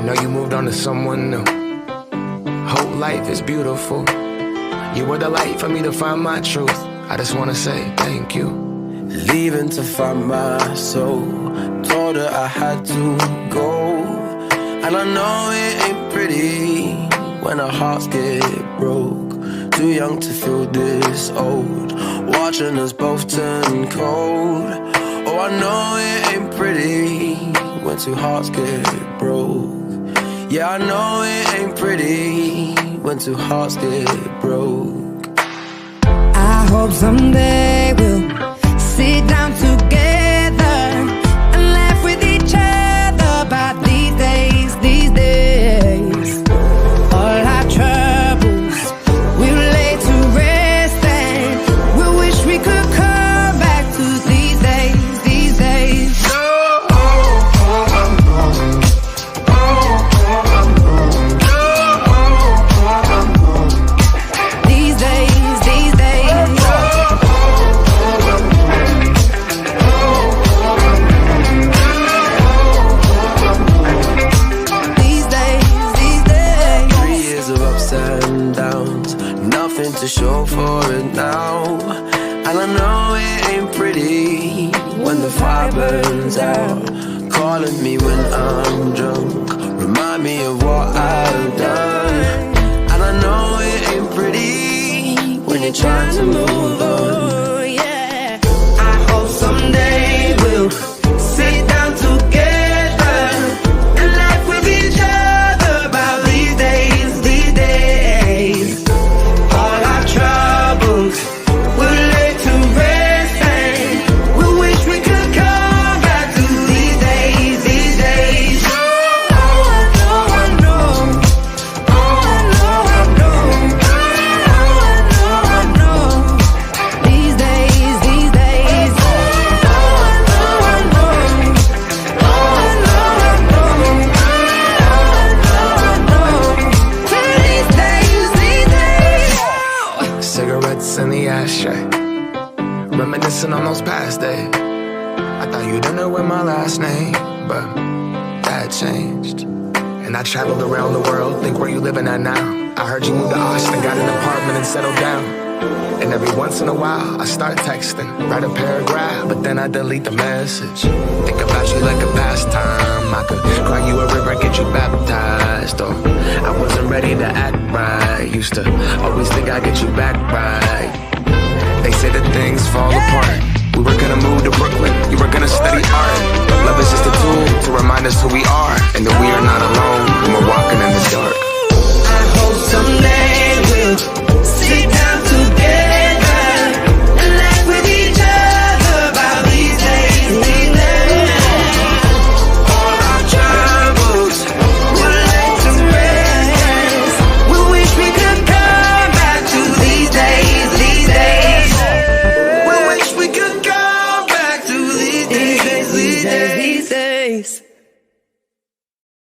I know you moved on to someone new. Whole life is beautiful. You were the light for me to find my truth. I just wanna say thank you. Leaving to find my soul. Told her I had to go. And I know it ain't pretty when our hearts get broke. Too young to feel this old, watching us both turn cold. Oh, I know it ain't pretty when two hearts get broke. Yeah, I know it ain't pretty when two hearts get broke. I hope someday we'll sit down together and laugh with each other about these days, these days. All our troubles we'll lay to rest, and we wish we could come back to these days, these days. These days, these days. These days, these days. 3 years of ups and downs, nothing to show for it now. And I know it ain't pretty when the fire burns out. Calling me when I'm drunk, remind me of what I've done. And I know it ain't pretty when you're trying to move on. Oh, yeah. I hope someday we'll sit down together and laugh with each other about these days, these days. All our troubles we'll lay to rest, and we wish we could come back to these days, these days. Oh, I know, I know. Oh, I know, I know. Oh, I know, I know. These days, these days. Oh, I know, I know. Oh, I know, I know. Oh, I know, I know. These days, these days. Cigarettes in the ashtray, reminiscing on those past days. I thought you didn't know my last name, but that changed. And I traveled around the world, think where you living at now. I heard you moved to Austin, got an apartment and settled down. And every once in a while, I start texting, write a paragraph, but then I delete the message. Think about you like a pastime. I could cry you a river, get you baptized. Or I wasn't ready to act right. Used to always think I'd get you back right. They say that things fall apart. We were gonna move to Brooklyn, you were gonna study art. But love is just a tool to remind us who we are, and that we are not alone.